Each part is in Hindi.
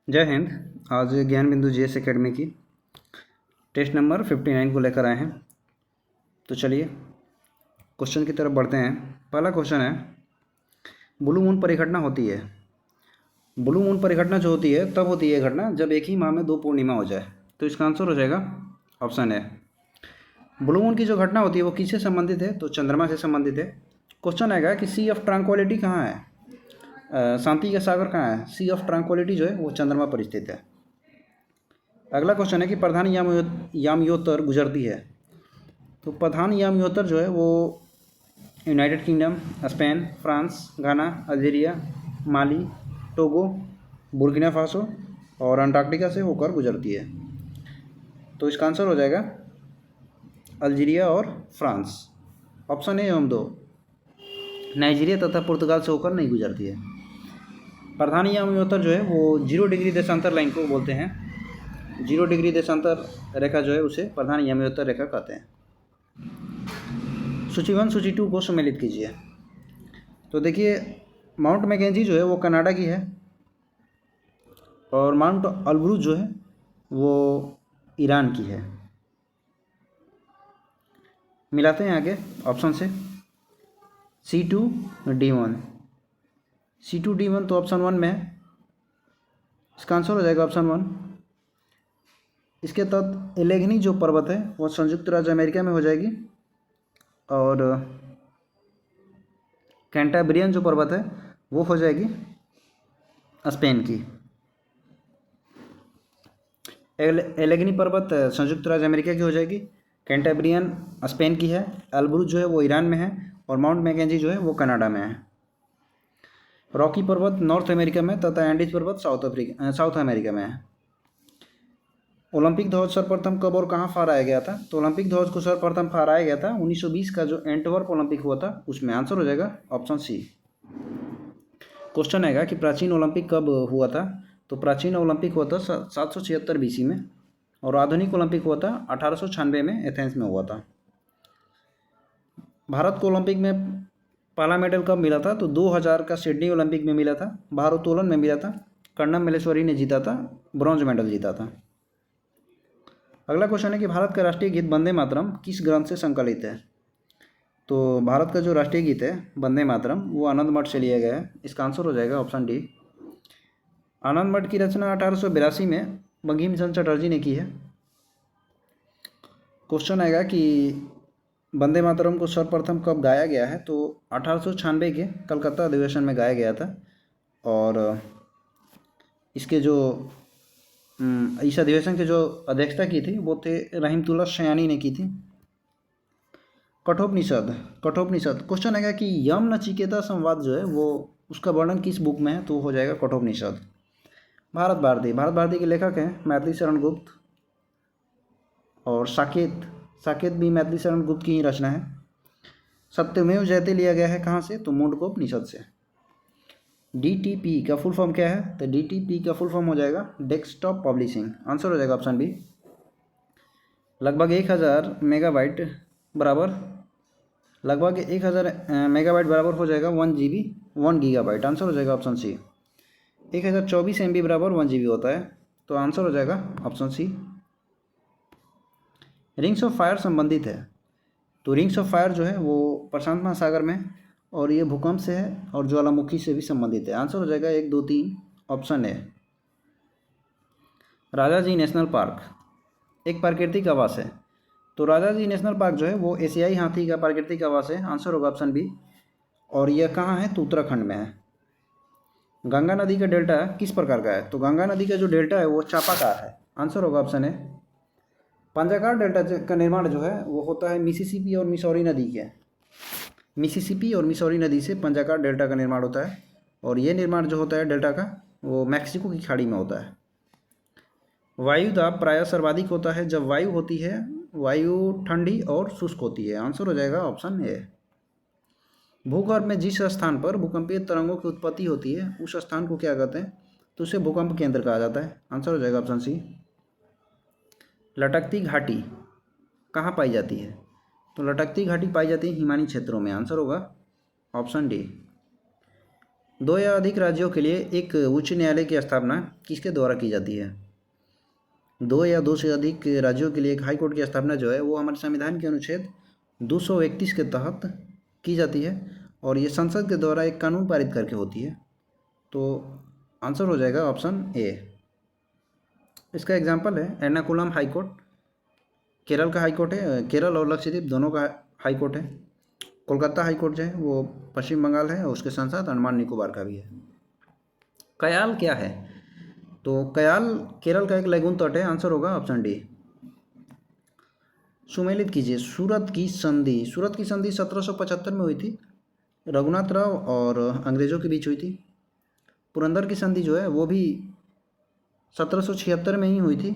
जय हिंद। आज ज्ञान बिंदु जीएस एकेडमी की टेस्ट नंबर 59 को लेकर आए हैं। तो चलिए क्वेश्चन की तरफ बढ़ते हैं। पहला क्वेश्चन है, ब्लू मून परिघटना होती है। ब्लू मून परिघटना जो होती है तब होती है घटना जब एक ही माह में दो पूर्णिमा हो जाए। तो इसका आंसर हो जाएगा ऑप्शन है। ब्लू मून की जो घटना होती है वो किससे संबंधित है? तो चंद्रमा से संबंधित है। क्वेश्चन आएगा कि सी ऑफ ट्रांक्विलिटी कहाँ है? शांति का सागर कहाँ है? सी ऑफ ट्रांक्विलिटी जो है वो चंद्रमा पर स्थित है। अगला क्वेश्चन है कि प्रधान यामयोत्तर गुजरती है। तो प्रधान यामयोत्तर जो है वो यूनाइटेड किंगडम, स्पेन, फ्रांस, घाना, अल्जीरिया, माली, टोगो, बुर्किना फासो और अंटार्कटिका से होकर गुजरती है। तो इसका आंसर हो जाएगा अल्जीरिया और फ्रांस। ऑप्शन ए एवं 2, नाइजीरिया तथा पुर्तगाल से होकर नहीं गुजरती है। प्रधान यामयोत्तर जो है वो 0 डिग्री देशांतर लाइन को बोलते हैं। 0 डिग्री देशांतर रेखा जो है उसे प्रधान यामयोत्तर रेखा कहते हैं। सूची 1 सूची 2 को सम्मिलित कीजिए। तो देखिए, माउंट मैकेंजी जो है वो कनाडा की है और माउंट अल्ब्रूज जो है वो ईरान की है। मिलाते हैं आगे ऑप्शन से। C2D1, C2D1 तो ऑप्शन 1 में है। इसका आंसर हो जाएगा ऑप्शन 1। इसके तहत एलेघनी जो पर्वत है वो संयुक्त राज्य अमेरिका में हो जाएगी और कैंटाब्रियन जो पर्वत है वो हो जाएगी स्पेन की। एलेघनी पर्वत संयुक्त राज्य अमेरिका की हो जाएगी, कैंटाब्रियन स्पेन की है, एल्ब्रूज जो है वो ईरान में है और माउंट मैकेंजी जो है वो कनाडा में है। रॉकी पर्वत नॉर्थ अमेरिका में तथा एंडीज पर्वत साउथ अमेरिका में है। ओलंपिक ध्वज सर्वप्रथम कब और कहाँ फहराया गया था? तो ओलंपिक ध्वज को सर्वप्रथम फहराया गया था 1920 का जो एंटवर्प ओलंपिक हुआ था उसमें। आंसर हो जाएगा ऑप्शन सी। क्वेश्चन आएगा कि प्राचीन ओलंपिक कब हुआ था? तो प्राचीन ओलंपिक हुआ था 776 BC में और आधुनिक ओलंपिक हुआ था 1896 में एथेंस में हुआ था। भारत को ओलंपिक में पहला मेडल कब मिला था? तो 2000 का सिडनी ओलंपिक में मिला था, भारोत्तोलन में मिला था। कर्णम मल्लेश्वरी ने जीता था, ब्रॉन्ज मेडल जीता था। अगला क्वेश्चन है कि भारत का राष्ट्रीय गीत वंदे मातरम किस ग्रंथ से संकलित है? तो भारत का जो राष्ट्रीय गीत है वंदे मातरम वो आनंद मठ से लिया गया है। इसका आंसर हो जाएगा ऑप्शन डी। आनंद मठ की रचना 1882 में बंकिम चंद्र चटर्जी ने की है। क्वेश्चन आएगा कि वंदे मातरम को सर्वप्रथम कब गाया गया है? तो 1896 के कलकत्ता अधिवेशन में गाया गया था और इसके जो इस अधिवेशन की जो अध्यक्षता की थी वो थे रहीमतुल्लाह सयानी ने की थी। कठोपनिषद क्वेश्चन आएगा कि यम नचिकेता संवाद जो है वो उसका वर्णन किस बुक में है? तो हो जाएगा कठोपनिषद। भारत भारती के लेखक हैं मैथिली शरण गुप्त और साकेत भी मैथिली शरण गुप्त की ही रचना है। सत्यमेव जयते लिया गया है कहाँ से? तो मुंडकोपनिषद से। DTP का फुल फॉर्म क्या है? तो DTP का फुल फॉर्म हो जाएगा डेस्कटॉप पब्लिशिंग। आंसर हो जाएगा ऑप्शन बी। लगभग 1000 मेगाबाइट बराबर हो जाएगा 1 GB 1 गीगाबाइट। आंसर हो जाएगा ऑप्शन सी। 1024 MB बराबर 1 GB होता है। तो आंसर हो जाएगा option C. Rings of fire संबंधित है। तो रिंग्स ऑफ फायर जो है वो प्रशांत महासागर में और ये भूकंप से है और ज्वालामुखी से भी संबंधित है। आंसर हो जाएगा 1, 2, 3 option A. Rajaji national park एक प्राकृतिक आवास है। तो राजाजी नेशनल पार्क जो है वो एशियाई हाथी का प्राकृतिक आवास है। आंसर होगा ऑप्शन बी। और यह कहाँ है? तो उत्तराखंड में है। गंगा नदी का डेल्टा किस प्रकार का है? तो गंगा नदी का जो डेल्टा है वो चापाकार है। आंसर होगा ऑप्शन ए। पंजाकार डेल्टा का निर्माण जो है वो होता है मिसिसिपी और मिसौरी नदी से पंजाकार डेल्टा का निर्माण होता है और ये निर्माण जो होता है डेल्टा का वो मैक्सिको की खाड़ी में होता है। वायु दाब प्रायः सर्वाधिक होता है जब वायु होती है, वायु ठंडी और शुष्क होती है। आंसर हो जाएगा ऑप्शन ए। भूगर्भ में जिस स्थान पर भूकंपीय तरंगों की उत्पत्ति होती है उस स्थान को क्या कहते हैं? तो उसे भूकंप केंद्र कहा जाता है। आंसर हो जाएगा ऑप्शन सी। लटकती घाटी कहाँ पाई जाती है? तो लटकती घाटी पाई जाती है हिमानी क्षेत्रों में। आंसर होगा ऑप्शन डी। दो या अधिक राज्यों के लिए एक उच्च न्यायालय की स्थापना किसके द्वारा की जाती है? दो या दो से अधिक राज्यों के लिए एक हाई कोर्ट की स्थापना जो है वो हमारे संविधान के अनुच्छेद 231 के तहत की जाती है और ये संसद के द्वारा एक कानून पारित करके होती है। तो आंसर हो जाएगा ऑप्शन ए। इसका एग्जाम्पल है एर्नाकुलम हाई कोर्ट, केरल का हाई कोर्ट है, केरल और लक्षद्वीप दोनों का हाई कोर्ट है। कोलकाता हाई कोर्ट जो है वो पश्चिम बंगाल है और उसके साथ साथ अंडमान निकोबार का भी है। कयाल क्या है? तो कयाल केरल का एक लैगून तट है। आंसर होगा ऑप्शन डी। सुमेलित कीजिए सूरत की संधि। सूरत की संधि 1775 में हुई थी, रघुनाथ राव और अंग्रेज़ों के बीच हुई थी। पुरंदर की संधि जो है वो भी 1776 में ही हुई थी।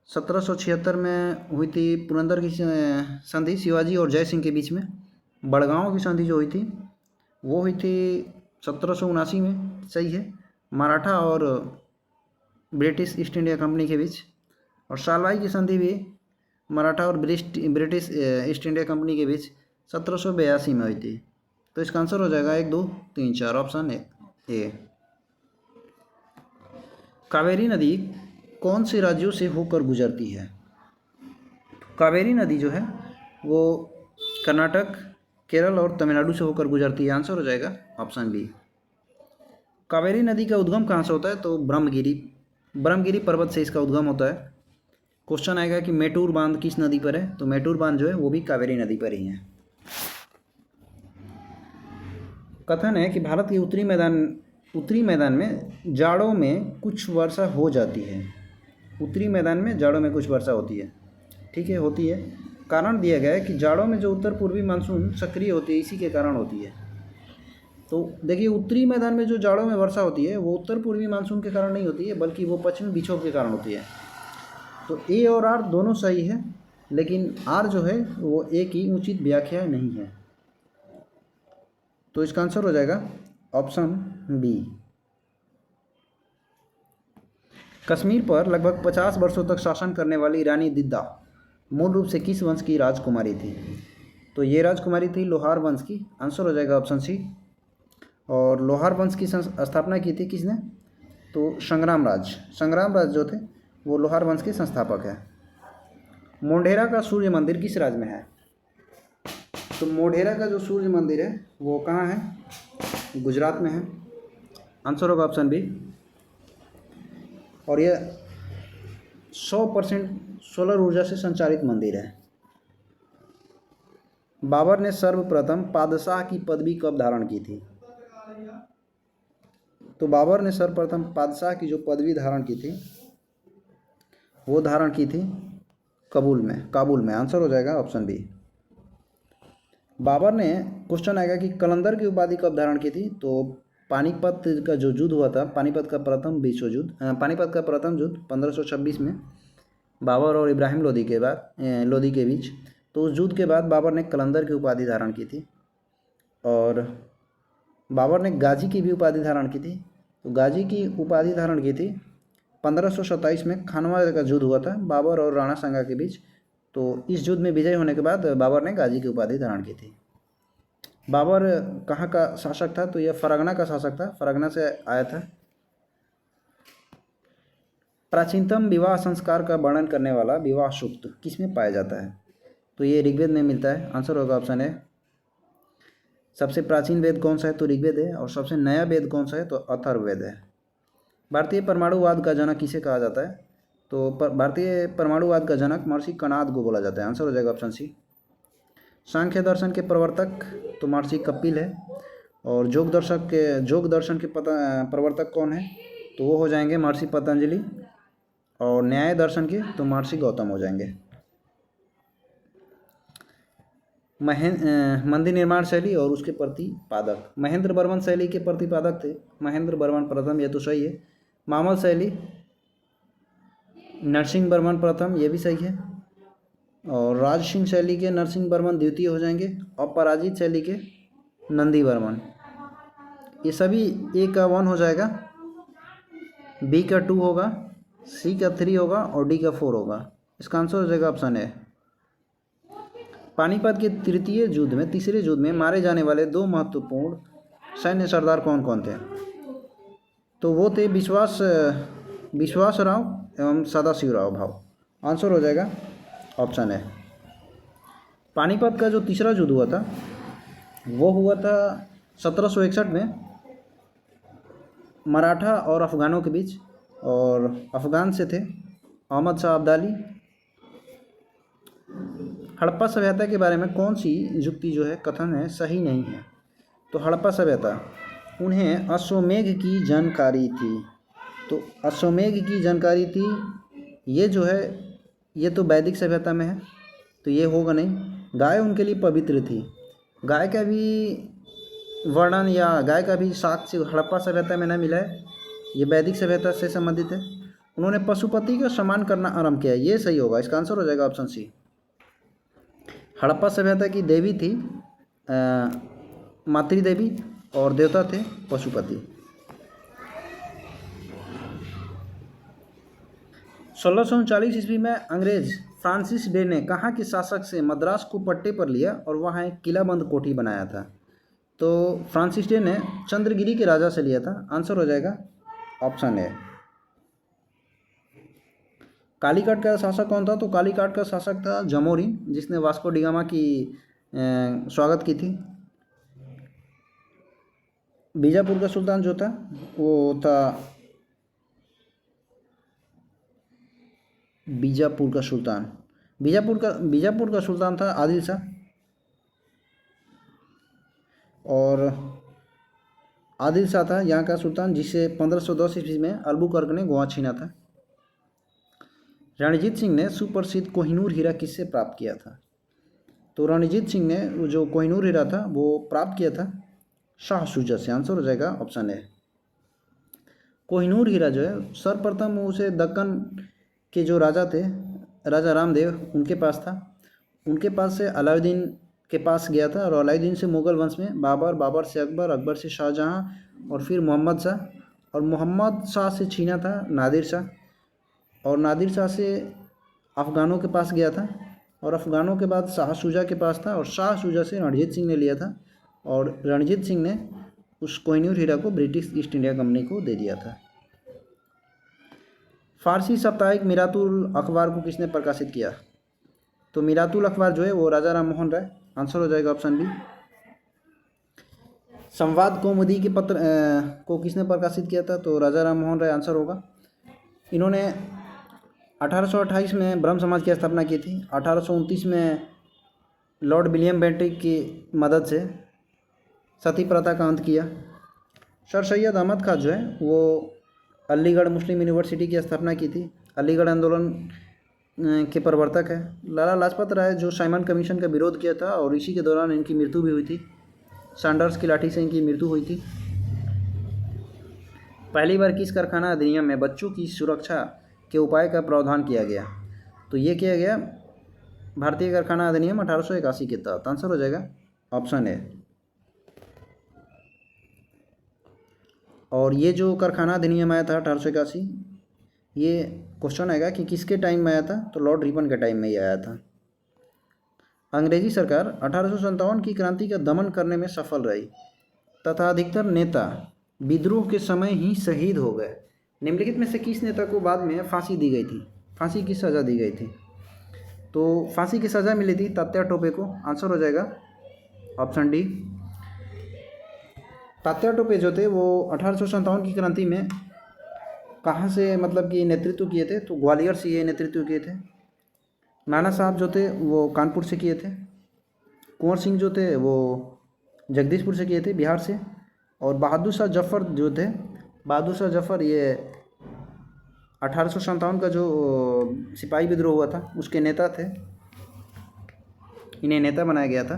1776 में हुई थी पुरंदर की संधि शिवाजी और जय सिंह के बीच में। बड़गांव की संधि जो हुई थी वो हुई थी 1779 में, सही है, मराठा और ब्रिटिश ईस्ट इंडिया कंपनी के बीच। और सालवाई की संधि भी मराठा और ब्रिटिश ईस्ट इंडिया कंपनी के बीच 1782 में हुई थी। तो इसका आंसर हो जाएगा 1 2 3 4 ऑप्शन ए। कावेरी नदी कौन से राज्यों से होकर गुजरती है? कावेरी नदी जो है वो कर्नाटक, केरल और तमिलनाडु से होकर गुजरती है। आंसर हो जाएगा ऑप्शन बी। कावेरी नदी का उद्गम कहाँ से होता है? तो ब्रह्मगिरी पर्वत से इसका उद्गम होता है। क्वेश्चन आएगा कि मेटूर बांध किस नदी पर है? तो मेटूर बांध जो है वो भी कावेरी नदी पर ही है। कथन है कि भारत के उत्तरी मैदान में जाड़ों में कुछ वर्षा हो जाती है। उत्तरी मैदान में जाड़ों में कुछ वर्षा होती है, ठीक है, होती है। कारण दिया गया है कि जाड़ों में जो उत्तर पूर्वी मानसून सक्रिय होती है इसी के कारण होती है। तो देखिए उत्तरी मैदान में जो जाड़ों में वर्षा होती है वो उत्तर पूर्वी मानसून के कारण नहीं होती है बल्कि वो पश्चिमी विक्षोभ के कारण होती है। तो ए और आर दोनों सही है, लेकिन आर जो है वो ए की उचित व्याख्या नहीं है। तो इसका आंसर हो जाएगा ऑप्शन बी। कश्मीर पर लगभग 50 वर्षों तक शासन करने वाली रानी दिद्दा मूल रूप से किस वंश की राजकुमारी थी? तो ये राजकुमारी थी लोहार वंश की। आंसर हो जाएगा ऑप्शन सी। और लोहार वंश की स्थापना की थी किसने? तो संग्राम राज जो थे वो लोहार वंश के संस्थापक हैं। मोढेरा का सूर्य मंदिर किस राज्य में है? तो मोढेरा का जो सूर्य मंदिर है वो कहाँ है? गुजरात में है। आंसर होगा ऑप्शन बी। और यह 100% सोलर ऊर्जा से संचालित मंदिर है। बाबर ने सर्वप्रथम पादशाह की पदवी कब धारण की थी? तो बाबर ने सर्वप्रथम पादशाह की जो पदवी धारण की थी वो धारण की थी काबुल में। आंसर हो जाएगा ऑप्शन बी। बाबर ने, क्वेश्चन आएगा कि कलंदर की उपाधि कब धारण की थी? तो पानीपत का जो युद्ध हुआ था, पानीपत का प्रथम युद्ध 1526 में बाबर और इब्राहिम लोदी के बीच। तो उस युद्ध के बाद बाबर ने कलंदर की उपाधि धारण की थी। और बाबर ने गाजी की भी उपाधि धारण की थी। तो गाजी की उपाधि धारण की थी 1527 में खानवा का युद्ध हुआ था बाबर और राणा सांगा के बीच। तो इस युद्ध में विजय होने के बाद बाबर ने गाजी की उपाधि धारण की थी। बाबर कहाँ का शासक था? तो यह फरगना का शासक था, फरगना से आया था। प्राचीनतम विवाह संस्कार का वर्णन करने वाला विवाह सूक्त किसमें पाया जाता है? तो ये ऋग्वेद में मिलता है। आंसर होगा ऑप्शन ए। सबसे प्राचीन वेद कौन सा है? तो ऋग्वेद है। और सबसे नया वेद कौन सा है? तो अथर्ववेद है। भारतीय परमाणुवाद का जनक किसे कहा जाता है? तो भारतीय परमाणुवाद का जनक महर्षि कणाद को बोला जाता है। आंसर हो जाएगा ऑप्शन सी। सांख्य दर्शन के प्रवर्तक तो महर्षि कपिल है। और योग दर्शन के प्रवर्तक कौन है? तो वो हो जाएंगे महर्षि पतंजलि। और न्याय दर्शन के तो महर्षि गौतम हो जाएंगे। मंदिर निर्माण शैली और उसके प्रतिपादक, महेंद्र बर्मन शैली के प्रतिपादक थे महेंद्र बर्मन प्रथम, ये तो सही है। मामल शैली नरसिंह वर्मन प्रथम, ये भी सही है। और राज सिंह शैली के नरसिंह वर्मन द्वितीय हो जाएंगे। अपराजित शैली के नंदी वर्मन। ये सभी ए का 1 हो जाएगा, बी का 2 होगा, सी का 3 होगा और डी का 4 होगा। इसका आंसर हो जाएगा ऑप्शन ए। पानीपत के तीसरे युद्ध में मारे जाने वाले 2 महत्वपूर्ण सैन्य सरदार कौन कौन थे? तो वो थे विश्वास राव एवं सदाशिव राव भाव। आंसर हो जाएगा ऑप्शन है। पानीपत का जो तीसरा युद्ध हुआ था वो हुआ था 1761 में मराठा और अफ़गानों के बीच, और अफ़गान से थे अहमद शाह अब्दाली। हड़प्पा सभ्यता के बारे में कौन सी युक्ति जो है कथन है सही नहीं है? तो हड़प्पा सभ्यता, उन्हें अश्वमेध की जानकारी थी। तो अश्वमेध की जानकारी थी, ये जो है ये तो वैदिक सभ्यता में है, तो ये होगा नहीं। गाय उनके लिए पवित्र थी। गाय का भी वर्णन या गाय का भी साक्ष्य हड़प्पा सभ्यता में न मिला है, ये वैदिक सभ्यता से संबंधित है। उन्होंने पशुपति का सम्मान करना आरंभ किया, ये सही होगा। इसका आंसर हो जाएगा ऑप्शन सी। हड़प्पा सभ्यता की देवी थी मातृदेवी और देवता थे पशुपति। 1639 ईस्वी में अंग्रेज फ्रांसिस डे ने कहाँ के शासक से मद्रास को पट्टे पर लिया और वहाँ एक किलाबंद कोठी बनाया था? तो फ्रांसिस डे ने चंद्रगिरी के राजा से लिया था। आंसर हो जाएगा ऑप्शन ए। कालीकट का शासक कौन था? तो कालीकट का शासक था जमोरिन, जिसने वास्को डी गामा की स्वागत की थी। बीजापुर का सुल्तान जो था वो था बीजापुर का सुल्तान था आदिल शाह। और आदिल शाह था यहाँ का सुल्तान, जिसे 1510 ईस्वी में अल्बुकर्क ने गोवा छीना था। रणजीत सिंह ने सुप्रसिद्ध कोहिनूर हीरा किससे प्राप्त किया था? तो रणजीत सिंह ने जो कोहिनूर हीरा था वो प्राप्त किया था शाह शुजा से। आंसर हो जाएगा ऑप्शन ए। कोहिनूर हीरा जो है सर्वप्रथम उसे दक्कन के जो राजा थे, राजा रामदेव, उनके पास था। उनके पास से अलाउद्दीन के पास गया था, और अलाउद्दीन से मुग़ल वंश में बाबर, बाबर से अकबर, अकबर से शाहजहाँ, और फिर मोहम्मद शाह, और मोहम्मद शाह से छीना था नादिर शाह, और नादिर शाह से अफ़गानों के पास गया था, और अफ़गानों के बाद शाह शुजा के पास था, और शाह शुजा से रणजीत सिंह ने लिया था, और रणजीत सिंह ने उस कोहिनूर हीरा को ब्रिटिश ईस्ट इंडिया कंपनी को दे दिया था। फारसी साप्ताहिक मिरातुल अखबार को किसने प्रकाशित किया? तो मिरातुल अखबार जो है वो राजा राम मोहन राय। आंसर हो जाएगा ऑप्शन बी। संवाद कौमुदी के पत्र को किसने प्रकाशित किया था? तो राजा राम मोहन राय आंसर होगा। इन्होंने 1828 में ब्रह्म समाज की स्थापना की थी। 1829 में लॉर्ड विलियम बेंटिक की मदद से सती प्रथा का अंत किया। सर सैयद अहमद खान जो है वो अलीगढ़ मुस्लिम यूनिवर्सिटी की स्थापना की थी। अलीगढ़ आंदोलन के प्रवर्तक है। लाला लाजपत राय जो साइमन कमीशन का विरोध किया था, और इसी के दौरान इनकी मृत्यु भी हुई थी। सैंडर्स की लाठी से इनकी मृत्यु हुई थी। पहली बार किस कारखाना अधिनियम में बच्चों की सुरक्षा के उपाय का प्रावधान किया गया? तो ये किया गया भारतीय कारखाना अधिनियम 1881 के तहत। आंसर हो जाएगा ऑप्शन ए। और ये जो कारखाना अधिनियम आया था 1881, ये क्वेश्चन आएगा कि किसके टाइम में आया था? तो लॉर्ड रिपन के टाइम में ही आया था। अंग्रेजी सरकार 1857 की क्रांति का दमन करने में सफल रही तथा अधिकतर नेता विद्रोह के समय ही शहीद हो गए। निम्नलिखित में से किस नेता को बाद में फांसी दी गई थी? फांसी की सज़ा दी गई थी? तो फांसी की सज़ा मिली थी तात्या टोपे को। आंसर हो जाएगा ऑप्शन डी। तात्या टोपे जो थे वो 1857 की क्रांति में कहाँ से मतलब कि नेतृत्व किए थे? तो ग्वालियर से ये नेतृत्व किए थे। नाना साहब जो थे वो कानपुर से किए थे। कुंवर सिंह जो थे वो जगदीशपुर से किए थे, बिहार से। और बहादुर शाह जफ़र जो थे, बहादुर शाह जफ़र ये 1857 का जो सिपाही विद्रोह हुआ था उसके नेता थे। इन्हें नेता बनाया गया था।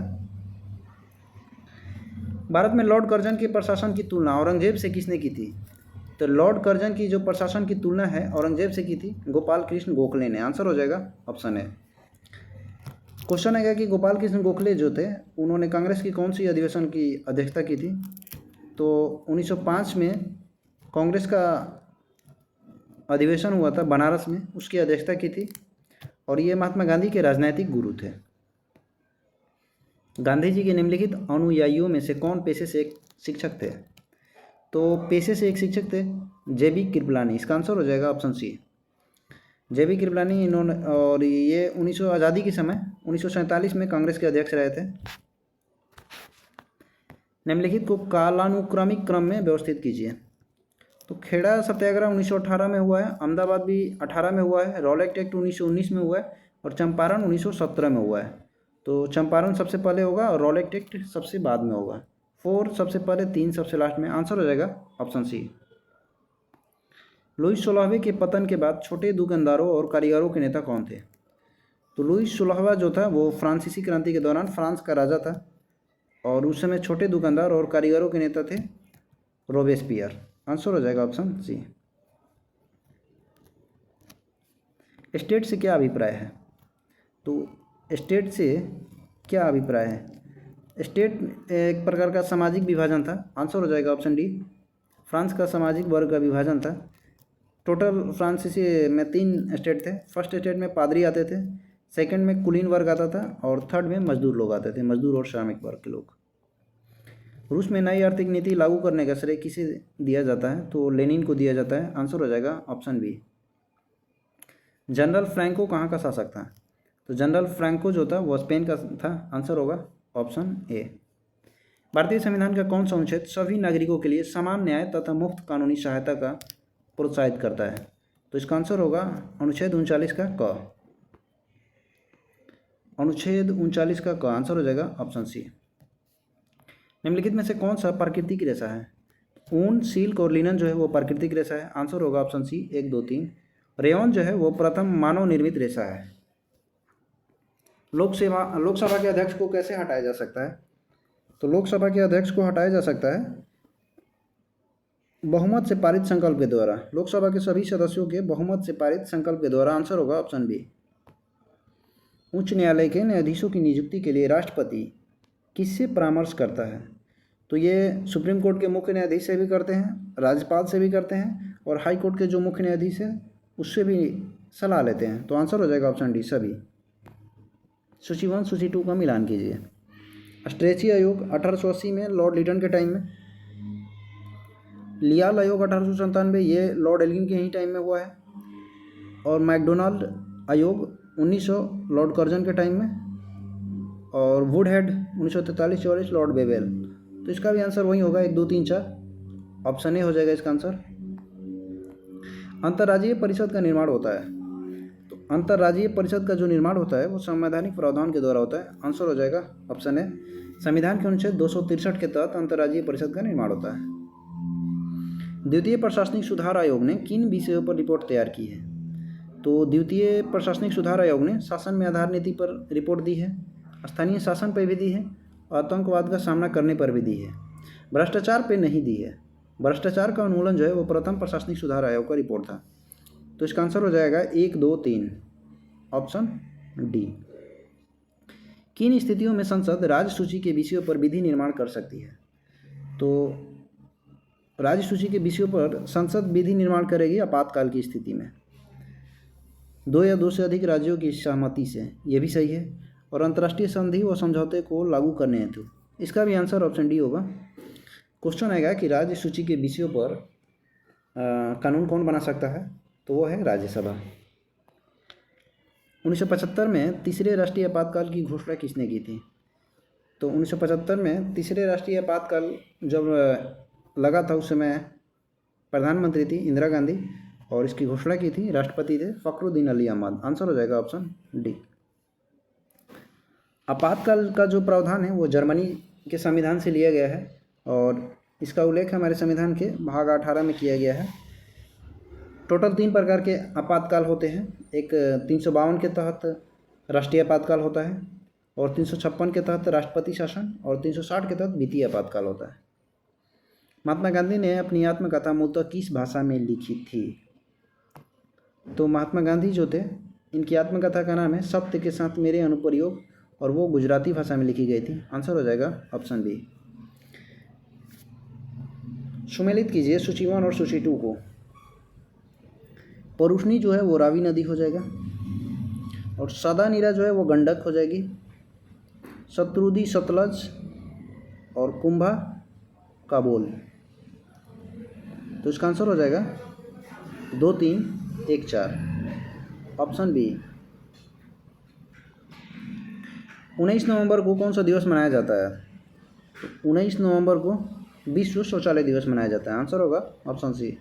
भारत में लॉर्ड कर्जन के प्रशासन की तुलना औरंगजेब से किसने की थी? तो लॉर्ड कर्जन की जो प्रशासन की तुलना है औरंगजेब से की थी गोपाल कृष्ण गोखले ने। आंसर हो जाएगा ऑप्शन ए। क्वेश्चन आएगा कि गोपाल कृष्ण गोखले जो थे उन्होंने कांग्रेस की कौन सी अधिवेशन की अध्यक्षता की थी? तो 1905 में कांग्रेस का अधिवेशन हुआ था बनारस में, उसकी अध्यक्षता की थी। और ये महात्मा गांधी के राजनैतिक गुरु थे। गांधी जी के निम्नलिखित अनुयायियों में से कौन पेशे से एक शिक्षक थे? तो पेशे से एक शिक्षक थे जेबी कृपलानी। इसका आंसर हो जाएगा ऑप्शन सी, जेबी कृपलानी। इन्होंने और ये 1900 आज़ादी के समय 1947 में कांग्रेस के अध्यक्ष रहे थे। निम्नलिखित को कालानुक्रमिक क्रम में व्यवस्थित कीजिए। तो खेड़ा सत्याग्रह 1918 में हुआ है, अहमदाबाद भी 18 में हुआ है, रॉलेट एक्ट 1919 में हुआ है और चंपारण 1917 में हुआ है। तो चंपारण सबसे पहले होगा और रॉलेट एक्ट सबसे बाद में होगा। 4 सबसे पहले, 3 सबसे लास्ट में। आंसर हो जाएगा ऑप्शन सी। लुईस 16वें के पतन के बाद छोटे दुकानदारों और कारीगरों के नेता कौन थे? तो लुईस 16वां जो था वो फ्रांसीसी क्रांति के दौरान फ्रांस का राजा था और उस समय छोटे दुकानदार और कारीगरों के नेता थे रोबेस्पियर। आंसर हो जाएगा ऑप्शन सी। स्टेट से क्या अभिप्राय है? तो स्टेट से क्या अभिप्राय है? स्टेट एक प्रकार का सामाजिक विभाजन था। आंसर हो जाएगा ऑप्शन डी, फ्रांस का सामाजिक वर्ग का विभाजन था। टोटल फ्रांसीसी में 3 स्टेट थे। फर्स्ट स्टेट में पादरी आते थे, सेकंड में कुलीन वर्ग आता था और थर्ड में मजदूर लोग आते थे, मजदूर और श्रमिक वर्ग के लोग। रूस में नई आर्थिक नीति लागू करने का श्रेय किसे दिया जाता है? तो लेनिन को दिया जाता है। आंसर हो जाएगा ऑप्शन बी। जनरल फ्रैंको कहाँ का शासक था? तो जनरल फ्रैंको जो था वो स्पेन का था। आंसर होगा ऑप्शन ए। भारतीय संविधान का कौन सा अनुच्छेद सभी नागरिकों के लिए समान न्याय तथा मुफ्त कानूनी सहायता का प्रोत्साहित करता है? तो इसका आंसर होगा अनुच्छेद 39 का क। अनुच्छेद 39 का क आंसर हो जाएगा ऑप्शन सी। निम्नलिखित में से कौन सा प्राकृतिक रेशा है? ऊन, सिल्क और लिनन जो है वो प्राकृतिक रेशा है। आंसर होगा ऑप्शन सी 1, 2, 3। रेयन जो है वो प्रथम मानव निर्मित रेशा है। लोकसभा के अध्यक्ष को कैसे हटाया जा सकता है? तो लोकसभा के अध्यक्ष को हटाया जा सकता है बहुमत से पारित संकल्प के द्वारा। लोकसभा के सभी सदस्यों के बहुमत से पारित संकल्प के द्वारा। आंसर होगा ऑप्शन बी। उच्च न्यायालय के न्यायाधीशों की नियुक्ति के लिए राष्ट्रपति किससे परामर्श करता है? तो ये सुप्रीम कोर्ट के मुख्य न्यायाधीश से भी करते हैं, राज्यपाल से भी करते हैं और हाई कोर्ट के जो मुख्य न्यायाधीश हैं उससे भी सलाह लेते हैं। तो आंसर हो जाएगा ऑप्शन डी, सभी। सूची 1 सूची 2 का मिलान कीजिए। स्ट्रेची आयोग 1880 में लॉर्ड लिटन के टाइम में, लियाल आयोग 1897 ये लॉर्ड एल्गिन के ही टाइम में हुआ है और मैकडोनाल्ड आयोग 1900 लॉर्ड कर्जन के टाइम में और वुडहेड 1943-44 लॉर्ड बेवेल। तो इसका भी आंसर वही होगा 1, 2, 3, 4। ऑप्शन ए हो जाएगा इसका आंसर। अंतर्राज्यीय परिषद का निर्माण होता है। तो अंतर्राज्यीय परिषद का जो निर्माण होता है वो संवैधानिक प्रावधान के द्वारा होता है। आंसर हो जाएगा ऑप्शन ए। संविधान के अनुच्छेद 263 के तहत अंतर्राज्यीय परिषद का निर्माण होता है। द्वितीय प्रशासनिक सुधार आयोग ने किन विषयों पर रिपोर्ट तैयार की है? तो द्वितीय प्रशासनिक सुधार आयोग ने शासन में आधार नीति पर रिपोर्ट दी है, स्थानीय शासन पर भी दी है, आतंकवाद का सामना करने पर भी दी है, भ्रष्टाचार पे नहीं दी है। भ्रष्टाचार का उन्मूलन जो है वो प्रथम प्रशासनिक सुधार आयोग का रिपोर्ट था। तो इसका आंसर हो जाएगा 1, 2, 3 ऑप्शन डी। किन स्थितियों में संसद राज्य सूची के विषयों पर विधि निर्माण कर सकती है? तो राज्य सूची के विषयों पर संसद विधि निर्माण करेगी आपातकाल की स्थिति में, 2 या 2 से अधिक राज्यों की सहमति से। ये भी सही है। और अंतर्राष्ट्रीय संधि व समझौते को लागू करने हेतु। इसका भी आंसर ऑप्शन डी होगा। क्वेश्चन आएगा कि राज्य सूची के विषयों पर कानून कौन बना सकता है? तो वो है राज्यसभा। 1975 में तीसरे राष्ट्रीय आपातकाल की घोषणा किसने की थी? तो 1975 में तीसरे राष्ट्रीय आपातकाल जब लगा था उस समय प्रधानमंत्री थी इंदिरा गांधी और इसकी घोषणा की थी राष्ट्रपति थे फखरुद्दीन अली अहमद। आंसर हो जाएगा ऑप्शन डी। आपातकाल का जो प्रावधान है वो जर्मनी के संविधान से लिया गया है और इसका उल्लेख हमारे संविधान के भाग 18 में किया गया है। टोटल 3 प्रकार के आपातकाल होते हैं। एक 352 के तहत राष्ट्रीय आपातकाल होता है और 356 के तहत राष्ट्रपति शासन और 360 के तहत वित्तीय आपातकाल होता है। महात्मा गांधी ने अपनी आत्मकथा मूलतः किस भाषा में लिखी थी? तो महात्मा गांधी जो थे इनकी आत्मकथा का नाम है सत्य के साथ मेरे अनुप्रयोग और वो गुजराती भाषा में लिखी गई थी। आंसर हो जाएगा ऑप्शन बी। सुमेलित कीजिए सूची 1 और सूची 2 को। परुष्णी जो है वो रावी नदी हो जाएगा और सदा नीरा जो है वो गंडक हो जाएगी शत्रुदी सतलज और कुंभा काबुल। तो इसका आंसर हो जाएगा 2, 3, 1, 4 ऑप्शन बी। 19 नवंबर को कौन सा दिवस मनाया जाता है? 19 नवंबर को विश्व शौचालय दिवस मनाया जाता है। आंसर होगा ऑप्शन सी।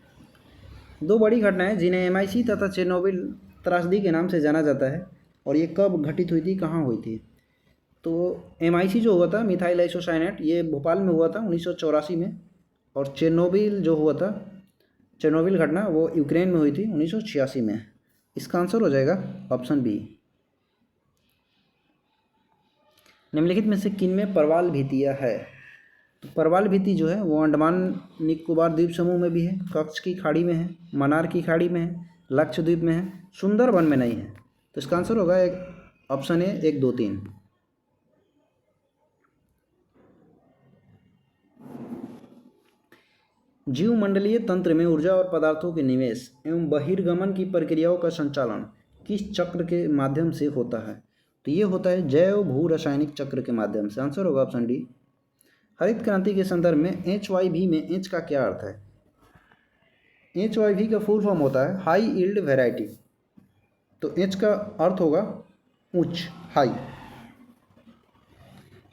2 बड़ी घटनाएं जिन्हें MI6 तथा चेरनोबिल त्रासदी के नाम से जाना जाता है, और ये कब घटित हुई थी, कहाँ हुई थी? तो MI6 जो हुआ था, मिथाइल आइसोसाइनेट, ये भोपाल में हुआ था 1984 में, और चेरनोबिल जो हुआ था, चेरनोबिल घटना, वो यूक्रेन में हुई थी 1986 में। इसका आंसर हो जाएगा ऑप्शन बी। निम्नलिखित में से किन में परवाल भीतिया है? तो परवाल भीति जो है वो अंडमान निकोबार द्वीप समूह में भी है, कच्छ की खाड़ी में है, मन्नार की खाड़ी में है, लक्षद्वीप में है, सुंदरबन में नहीं है। तो इसका आंसर होगा एक ऑप्शन ए, 1, 2, 3। जीवमंडलीय तंत्र में ऊर्जा और पदार्थों के निवेश एवं बहिर्गमन की प्रक्रियाओं का संचालन किस चक्र के माध्यम से होता है? तो ये होता है जैव भू रासायनिक चक्र के माध्यम से। आंसर होगा ऑप्शन डी। हरित क्रांति के संदर्भ में HYV में एच का क्या अर्थ है? HYV का फुल फॉर्म होता है हाई यील्ड वैरायटी। तो एच का अर्थ होगा उच्च, हाई।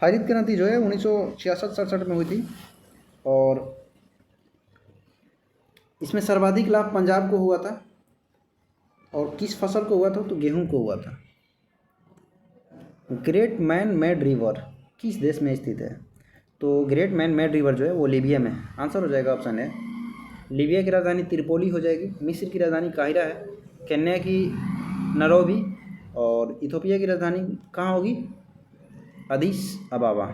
हरित क्रांति जो है 1966-67 में हुई थी, और इसमें सर्वाधिक लाभ पंजाब को हुआ था। और किस फसल को हुआ था? तो गेहूं को हुआ था। ग्रेट मैन मेड रिवर किस देश में स्थित है? तो ग्रेट मैन मेड रिवर जो है वो लीबिया में है। आंसर हो जाएगा ऑप्शन ए। लीबिया की राजधानी त्रिपोली हो जाएगी, मिस्र की राजधानी काहिरा है, केन्या की नैरोबी, और इथोपिया की राजधानी कहाँ होगी? अदीस अबाबा।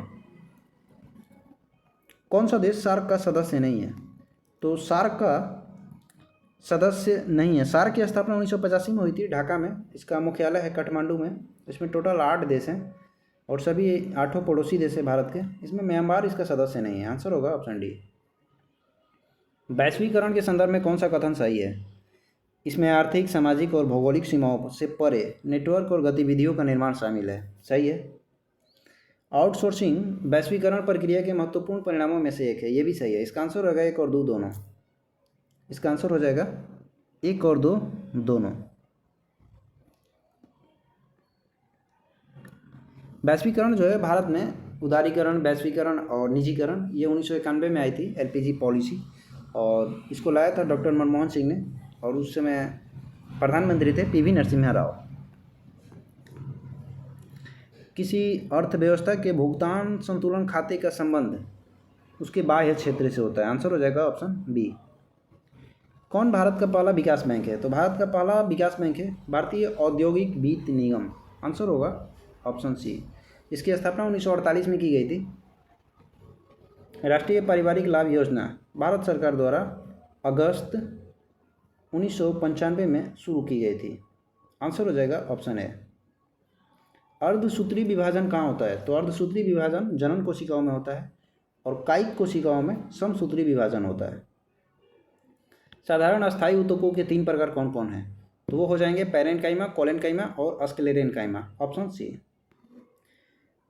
कौन सा देश सार्क का सदस्य नहीं है? तो सार्क का सदस्य नहीं है। सार्क की स्थापना 1985 में हुई थी ढाका में। इसका मुख्यालय है काठमांडू में। इसमें टोटल 8 देश हैं, और सभी 8 पड़ोसी देश हैं भारत के। इसमें म्यांमार इसका सदस्य नहीं है। आंसर होगा ऑप्शन डी। वैश्वीकरण के संदर्भ में कौन सा कथन सही है? इसमें आर्थिक, सामाजिक और भौगोलिक सीमाओं से परे नेटवर्क और गतिविधियों का निर्माण शामिल है। सही है। आउटसोर्सिंग वैश्वीकरण प्रक्रिया के महत्वपूर्ण परिणामों में से एक है। ये भी सही है। इसका आंसर होगा 1 और 2 दोनों। इसका आंसर हो जाएगा 1 और 2 दोनों। वैश्वीकरण जो है भारत में उदारीकरण, वैश्वीकरण और निजीकरण, ये 1991 में आई थी LPG पॉलिसी, और इसको लाया था डॉक्टर मनमोहन सिंह ने, और उस समय प्रधानमंत्री थे PV नरसिम्हा राव। किसी अर्थव्यवस्था के भुगतान संतुलन खाते का संबंध उसके बाह्य क्षेत्र से होता है। आंसर हो जाएगा ऑप्शन बी। कौन भारत का पहला विकास बैंक है? तो भारत का पहला विकास बैंक है भारतीय औद्योगिक वित्त निगम। आंसर होगा ऑप्शन सी। इसकी स्थापना 1948 में की गई थी। राष्ट्रीय पारिवारिक लाभ योजना भारत सरकार द्वारा अगस्त 1995 में शुरू की गई थी। आंसर हो जाएगा ऑप्शन ए। अर्धसूत्री विभाजन कहाँ होता है? तो अर्धसूत्री विभाजन जनन कोशिकाओं में होता है, और कायिक कोशिकाओं में समसूत्री विभाजन होता है। साधारण अस्थायी ऊतकों के 3 प्रकार कौन कौन हैं? तो वो हो जाएंगे पैरेन्काइमा, कोलेन्काइमा और स्क्लेरेन्काइमा। Option C.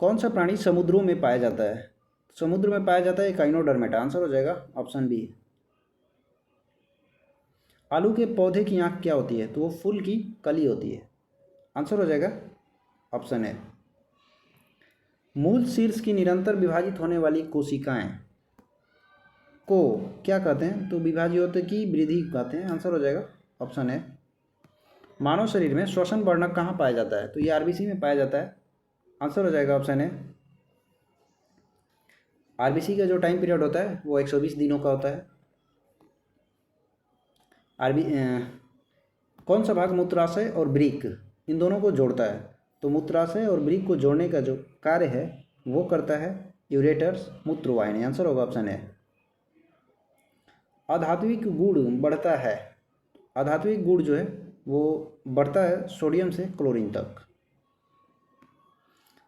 कौन सा प्राणी समुद्रों में पाया जाता है? समुद्र में पाया जाता है एकाइनोडर्मेटा। आंसर हो जाएगा ऑप्शन बी। आलू के पौधे की आँख क्या होती है? तो वो फूल की कली होती है। आंसर हो जाएगा ऑप्शन ए। मूल शीर्ष की निरंतर विभाजित होने वाली कोशिकाएं को क्या कहते हैं? तो विभाज्योत की वृद्धि कहते हैं। आंसर हो जाएगा ऑप्शन ए। मानव शरीर में श्वसन वर्णक कहाँ पाया जाता है? तो ये RBC में पाया जाता है। आंसर हो जाएगा ऑप्शन ए। RBC का जो टाइम पीरियड होता है वो 120 दिनों का होता है। कौन सा भाग मूत्राशय और वृक्क इन दोनों को जोड़ता है? तो मूत्राशय और वृक्क को जोड़ने का जो कार्य है वो करता है यूरेटर्स मूत्रवाहिनी। आंसर होगा ऑप्शन ए। अधात्विक गुण बढ़ता है। अधात्विक गुण जो है वो बढ़ता है सोडियम से क्लोरीन तक।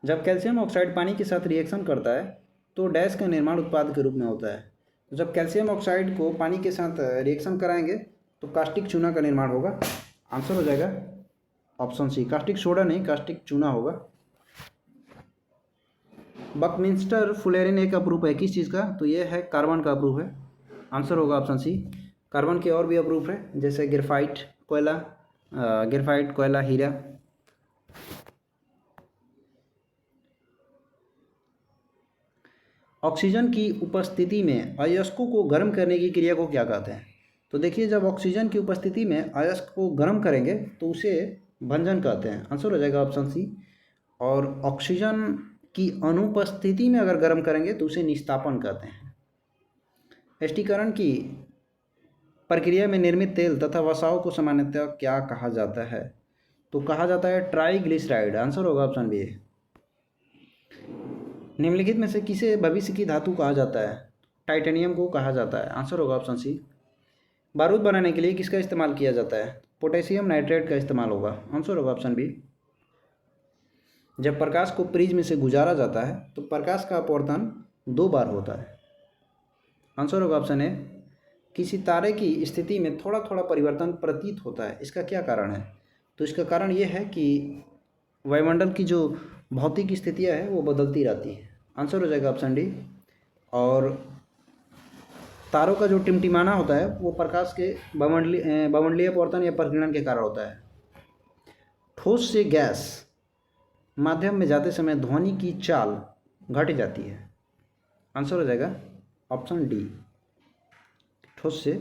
जब कैल्शियम ऑक्साइड पानी के साथ रिएक्शन करता है तो डैश का निर्माण उत्पाद के रूप में होता है। तो जब कैल्शियम ऑक्साइड को पानी के साथ रिएक्शन कराएंगे तो कास्टिक चूना का निर्माण होगा। आंसर हो जाएगा ऑप्शन सी। कास्टिक सोडा नहीं, कास्टिक चूना होगा। बकमिंस्टर फुलेरिन एक अप्रूव है किस चीज़ का? तो ये है कार्बन का अप्रूव है। आंसर होगा ऑप्शन सी। कार्बन के और भी अप्रूव है जैसे ग्रेफाइट, कोयला, हीरा। ऑक्सीजन की उपस्थिति में अयस्कों को गर्म करने की क्रिया को क्या कहते हैं? तो देखिए, जब ऑक्सीजन की उपस्थिति में अयस्क को गर्म करेंगे तो उसे भंजन कहते हैं। आंसर हो जाएगा ऑप्शन सी। और ऑक्सीजन की अनुपस्थिति में अगर गर्म करेंगे तो उसे निस्तापन कहते हैं। एस्टिकरण की प्रक्रिया में निर्मित तेल तथा वसाओं को सामान्यतः क्या कहा जाता है? तो कहा जाता है ट्राइग्लिसराइड। आंसर होगा ऑप्शन बी। निम्नलिखित में से किसे भविष्य की धातु कहा जाता है? टाइटेनियम को कहा जाता है। आंसर होगा ऑप्शन सी। बारूद बनाने के लिए किसका इस्तेमाल किया जाता है? पोटेशियम नाइट्रेट का इस्तेमाल होगा। आंसर होगा ऑप्शन बी। जब प्रकाश को प्रिज्म से गुजारा जाता है तो प्रकाश का अपवर्तन 2 बार होता है। आंसर होगा ऑप्शन ए। किसी तारे की स्थिति में थोड़ा थोड़ा परिवर्तन प्रतीत होता है, इसका क्या कारण है? तो इसका कारण ये है कि वायुमंडल की जो भौतिक स्थितियाँ है वो बदलती रहती है। आंसर हो जाएगा ऑप्शन डी। और तारों का जो टिमटिमाना होता है वो प्रकाश के बहुमंडलीय अपवर्तन या प्रकीर्णन के कारण होता है। ठोस से गैस माध्यम में जाते समय ध्वनि की चाल घट जाती है। आंसर हो जाएगा ऑप्शन डी, ठोस से।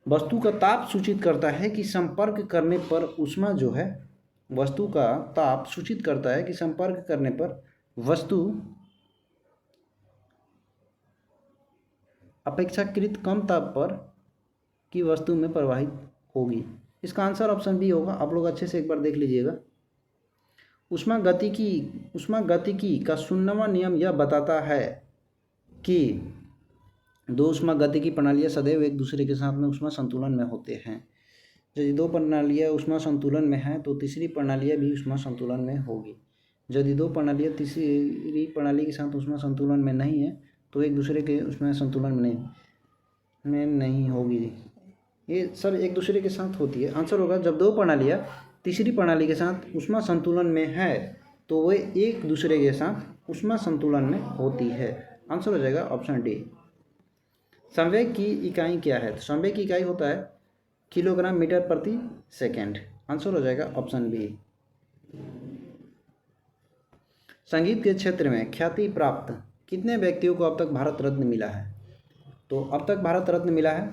वस्तु का ताप सूचित करता है कि संपर्क करने पर ऊष्मा जो है, वस्तु का ताप सूचित करता है कि संपर्क करने पर वस्तु अपेक्षाकृत कम ताप पर की वस्तु में प्रवाहित होगी। इसका आंसर ऑप्शन बी होगा। आप लोग अच्छे से एक बार देख लीजिएगा। ऊष्मागतिकी का 0वां नियम यह बताता है कि दो ऊष्मागतिकी प्रणालियाँ सदैव एक दूसरे के साथ में ऊष्मा संतुलन में होते हैं। यदि दो प्रणालियाँ ऊष्मा संतुलन में हैं तो तीसरी प्रणालियाँ भी ऊष्मा संतुलन में होगी। यदि दो प्रणालियाँ तीसरी प्रणाली के साथ ऊष्मा संतुलन में नहीं है तो एक दूसरे के ऊष्मा संतुलन में नहीं होगी। ये सब एक दूसरे के साथ होती है। आंसर होगा जब दो प्रणालियाँ तीसरी प्रणाली के साथ ऊष्मा संतुलन में है तो वे एक दूसरे के साथ ऊष्मा संतुलन में होती है। आंसर हो जाएगा ऑप्शन डी। संवेग की इकाई क्या है? तो संवेग की इकाई होता है किलोग्राम मीटर प्रति सेकेंड। आंसर हो जाएगा ऑप्शन बी। संगीत के क्षेत्र में ख्याति प्राप्त कितने व्यक्तियों को अब तक भारत रत्न मिला है? तो अब तक भारत रत्न मिला है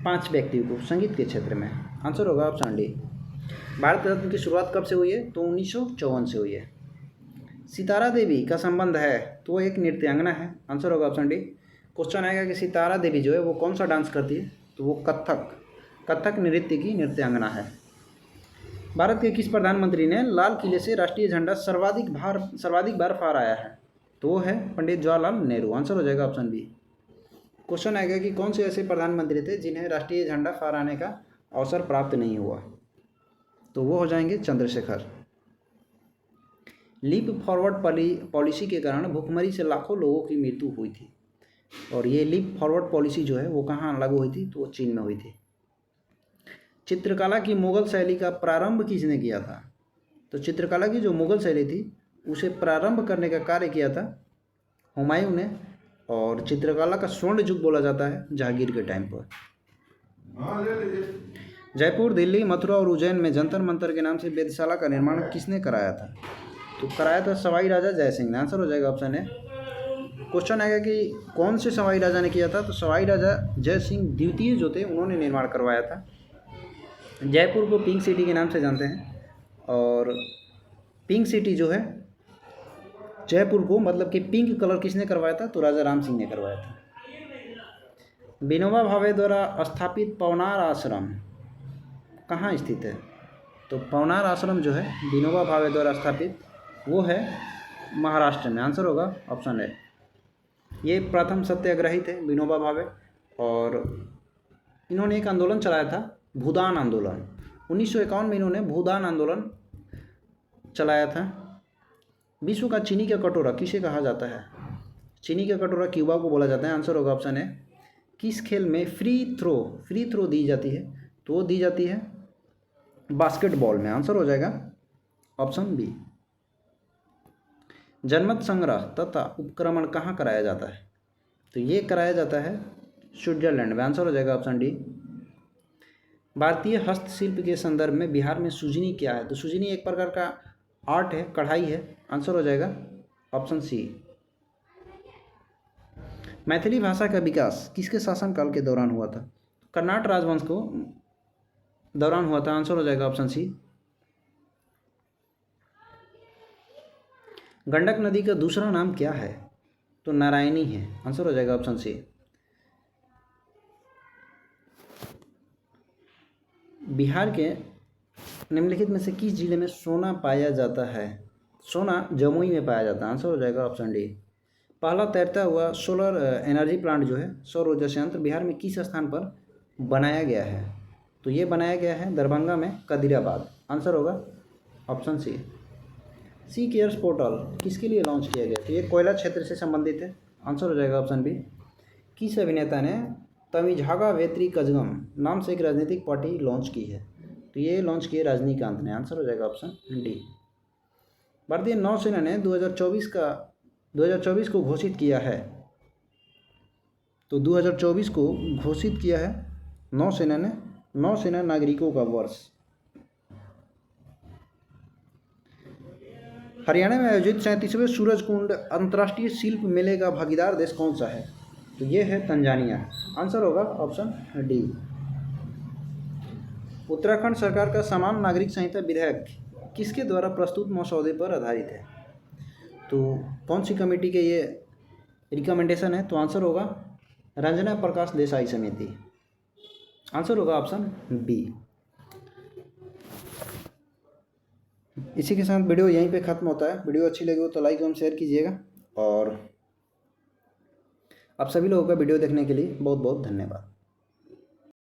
5 व्यक्तियों को संगीत के क्षेत्र में। आंसर होगा ऑप्शन डी। भारत रत्न की शुरुआत कब से हुई है? तो 1954 से हुई है। सितारा देवी का संबंध है तो वो एक नृत्यांगना है। आंसर होगा ऑप्शन डी। क्वेश्चन आएगा कि सितारा देवी जो है वो कौन सा डांस करती है? तो वो कथक नृत्य की नृत्यांगना है। भारत के किस प्रधानमंत्री ने लाल किले से राष्ट्रीय झंडा सर्वाधिक बार फहराया है? तो वो है पंडित जवाहरलाल नेहरू। आंसर हो जाएगा ऑप्शन बी। क्वेश्चन आएगा कि कौन से ऐसे प्रधानमंत्री थे जिन्हें राष्ट्रीय झंडा फहराने का अवसर प्राप्त नहीं हुआ? तो वो हो जाएंगे चंद्रशेखर। लीप फॉरवर्ड पॉलिसी के कारण भुखमरी से लाखों लोगों की मृत्यु हुई थी। और ये लीप फॉरवर्ड पॉलिसी जो है वो कहाँ लागू हुई थी? तो वो चीन में हुई थी। चित्रकला की मुगल शैली का प्रारंभ किसने किया था? तो चित्रकला की जो मुगल शैली थी उसे प्रारंभ करने का कार्य किया था हुमायूं ने। और चित्रकला का स्वर्ण युग बोला जाता है जहांगीर के टाइम पर। जयपुर, दिल्ली, मथुरा और उज्जैन में जंतर मंतर के नाम से वेधशाला का निर्माण किसने कराया था? तो कराया था सवाई राजा जय सिंह ने। आंसर हो जाएगा ऑप्शन ए। क्वेश्चन आएगा कि कौन से सवाई राजा ने किया था? तो सवाई राजा जय सिंह द्वितीय जो थे उन्होंने निर्माण करवाया था। जयपुर को पिंक सिटी के नाम से जानते हैं। और पिंक सिटी जो है जयपुर को मतलब कि पिंक कलर किसने करवाया था? तो राजा राम सिंह ने करवाया था। विनोबा भावे द्वारा स्थापित पवनार आश्रम कहाँ स्थित है? तो पवनार आश्रम जो है विनोबा भावे द्वारा स्थापित वो है महाराष्ट्र में। आंसर होगा ऑप्शन ए। ये प्रथम सत्याग्रही थे विनोबा भावे और इन्होंने एक आंदोलन चलाया था भूदान आंदोलन। 1951 में इन्होंने भूदान आंदोलन चलाया था। विश्व का चीनी का कटोरा किसे कहा जाता है? चीनी का कटोरा क्यूबा को बोला जाता है। आंसर होगा ऑप्शन ए। किस खेल में फ्री थ्रो दी जाती है? तो वो दी जाती है बास्केटबॉल में। आंसर हो जाएगा ऑप्शन बी। जनमत संग्रह तथा उपक्रमण कहाँ कराया जाता है? तो ये कराया जाता है स्विट्जरलैंड में। आंसर हो जाएगा ऑप्शन डी। भारतीय हस्तशिल्प के संदर्भ में बिहार में सुजनी क्या है? तो सुजनी एक प्रकार का आर्ट है, कढ़ाई है। आंसर हो जाएगा ऑप्शन सी। मैथिली भाषा का विकास किसके शासनकाल के दौरान हुआ था? कर्नाट राजवंश को दौरान हुआ था। आंसर हो जाएगा ऑप्शन सी। गंडक नदी का दूसरा नाम क्या है? तो नारायणी है। आंसर हो जाएगा ऑप्शन सी। बिहार के निम्नलिखित में से किस जिले में सोना पाया जाता है? सोना जमुई में पाया जाता है। आंसर हो जाएगा ऑप्शन डी। पहला तैरता हुआ सोलर एनर्जी प्लांट जो है, सौर ऊर्जा संयंत्र, बिहार में किस स्थान पर बनाया गया है? तो ये बनाया गया है दरभंगा में, कदीराबाद। आंसर होगा ऑप्शन सी। सी केयर्स पोर्टल किसके लिए लॉन्च किया गया? तो ये कोयला क्षेत्र से संबंधित है। आंसर हो जाएगा ऑप्शन बी। किस अभिनेता ने तमिझागा वेत्री कजगम नाम से एक राजनीतिक पार्टी लॉन्च की है? तो ये लॉन्च किए रजनीकांत ने। आंसर हो जाएगा ऑप्शन डी। भारतीय नौसेना ने 2024 को घोषित किया है। तो 2024 को घोषित किया है नौसेना ने नौसेना नागरिकों का वर्ष। हरियाणा में आयोजित 37वें सूरजकुंड अंतर्राष्ट्रीय शिल्प मेले का भागीदार देश कौन सा है? तो ये है तंजानिया। आंसर होगा ऑप्शन डी। उत्तराखंड सरकार का समान नागरिक संहिता विधेयक किसके द्वारा प्रस्तुत मसौदे पर आधारित है? तो कौन सी कमेटी के ये रिकमेंडेशन है? तो आंसर होगा रंजना प्रकाश देसाई समिति। आंसर होगा ऑप्शन बी। इसी के साथ वीडियो यहीं पे ख़त्म होता है। वीडियो अच्छी लगी हो तो लाइक एवं शेयर कीजिएगा, और आप सभी लोगों का वीडियो देखने के लिए बहुत बहुत धन्यवाद।